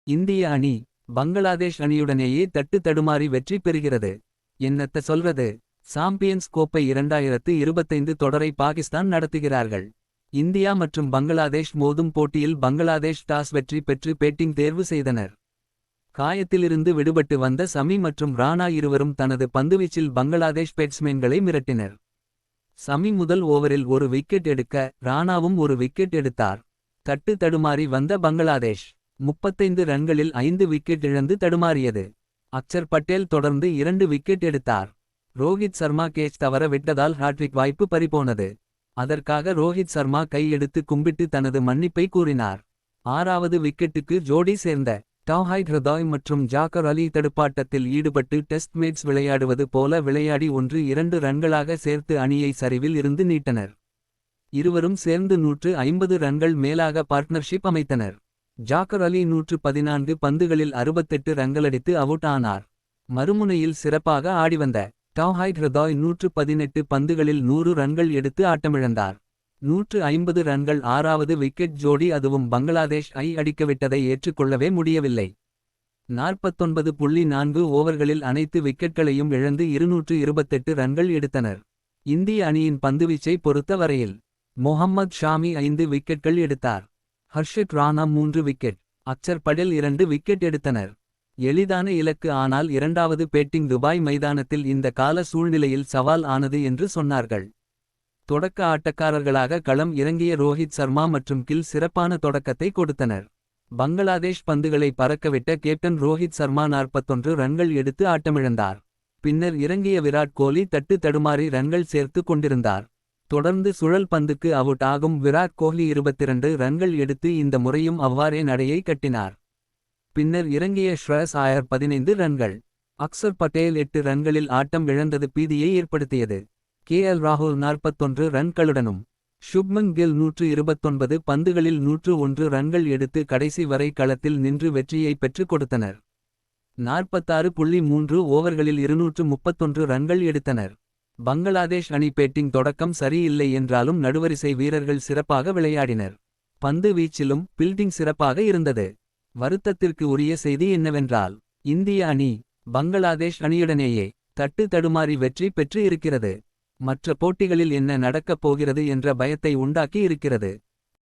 இந்திய அணி பங்களாதேஷ் அணியுடனேயே தட்டு தடுமாறி வெற்றி பெறுகிறது. என்னத்த சொல்றது. சாம்பியன்ஸ் கோப்பை 2025 தொடரை பாகிஸ்தான் நடத்துகிறார்கள். இந்தியா மற்றும் பங்களாதேஷ் மோதும் போட்டியில் பங்களாதேஷ் டாஸ் வெற்றி பெற்று பேட்டிங் தேர்வு செய்தனர். காயத்திலிருந்து விடுபட்டு வந்த சமி மற்றும் ராணா இருவரும் தனது பந்துவீச்சில் பங்களாதேஷ் பேட்ஸ்மேன்களை மிரட்டினர். சமி முதல் ஓவரில் ஒரு விக்கெட் எடுக்க ராணாவும் ஒரு விக்கெட் எடுத்தார். தட்டு தடுமாறி வந்த பங்களாதேஷ் 35 ரன்களில் 5 விக்கெட் இழந்து தடுமாறியது. அக்சர் பட்டேல் தொடர்ந்து 2 விக்கெட் எடுத்தார். ரோஹித் சர்மா கேட்ச் தவற விட்டதால் ஹாட்ரிக் வாய்ப்பு பறிபோனது. அதற்காக ரோஹித் சர்மா கை எடுத்து கும்பிட்டு தனது மன்னிப்பை கூறினார். 6வது விக்கெட்டுக்கு ஜோடி சேர்ந்த டௌஹைட் ஹிருதாய் மற்றும் ஜாக்கர் அலி தடுப்பாட்டத்தில் ஈடுபட்டு டெஸ்ட் மேட்ச் விளையாடுவது போல விளையாடி 1-2 ரன்களாக சேர்த்து அணியை சரிவில் இருந்து நீட்டனர். இருவரும் சேர்ந்து 150 ரன்கள் மேலாக பார்ட்னர்ஷிப் அமைத்தனர். ஜாக்கர் அலி 114 பந்துகளில் 68 ரன்களடித்து அவுட் ஆனார். மறுமுனையில் சிறப்பாக ஆடிவந்த டௌஹைட் ஹிருதாய் 118 பந்துகளில் 100 ரன்கள் எடுத்து ஆட்டமிழந்தார். 150 ரன்கள் 6வது விக்கெட் ஜோடி அதுவும் பங்களாதேஷ் ஐ அடிக்கவிட்டதை ஏற்றுக்கொள்ளவே முடியவில்லை. 49.4 ஓவர்களில் அனைத்து விக்கெட்களையும் இழந்து 228 ரன்கள் எடுத்தனர். இந்திய அணியின் பந்துவீச்சை பொறுத்த வரையில் மொஹம்மத் ஷாமி 5 விக்கெட்கள் எடுத்தார். ஹர்ஷித் ராணா 3 விக்கெட். அக்சர் படேல் 2 விக்கெட் எடுத்தனர். எளிதான இலக்கு ஆனால் இரண்டாவது பேட்டிங் துபாய் மைதானத்தில் இந்த கால சூழ்நிலையில் சவால் ஆனது என்று சொன்னார்கள். தொடக்க ஆட்டக்காரர்களாக களம் இறங்கிய ரோஹித் சர்மா மற்றும் கில் சிறப்பான தொடக்கத்தை கொடுத்தனர். பங்களாதேஷ் பந்துகளை பறக்கவிட்ட கேப்டன் ரோஹித் சர்மா 41 ரன்கள் எடுத்து ஆட்டமிழந்தார். பின்னர் இறங்கிய விராட் கோலி தட்டு தடுமாறி ரன்கள் சேர்த்து கொண்டிருந்தார். தொடர்ந்து சுழல் பந்துக்கு அவுட் ஆகும் விராட் கோஹ்லி 22 ரன்கள் எடுத்து இந்த முறையும் அவ்வாறே நடையை கட்டினார். பின்னர் இறங்கிய ஷ்ரேயஸ் ஐயர் 15 ரன்கள். அக்சர் பட்டேல் 8 ரன்களில் ஆட்டம் இழந்தது பீதியை ஏற்படுத்தியது. ராகுல் 41 ரன்களுடனும் சுப்மன் கில் 129 பந்துகளில் 101 ரன்கள் எடுத்து கடைசி வரை களத்தில் நின்று வெற்றியை பெற்றுக் கொடுத்தனர். 46.3 ஓவர்களில் 231 ரன்கள் எடுத்தனர். பங்களாதேஷ் அணி பேட்டிங் தொடக்கம் சரியில்லை என்றாலும் நடுவரிசை வீரர்கள் சிறப்பாக விளையாடினர். பந்து வீச்சிலும் பில்டிங் சிறப்பாக இருந்தது. வருத்தத்திற்கு உரிய செய்தி என்னவென்றால் இந்திய அணி பங்களாதேஷ் அணியுடனேயே தட்டு தடுமாறி வெற்றி பெற்று இருக்கிறது. மற்ற போட்டிகளில் என்ன நடக்கப் போகிறது என்ற பயத்தை உண்டாக்கி இருக்கிறது.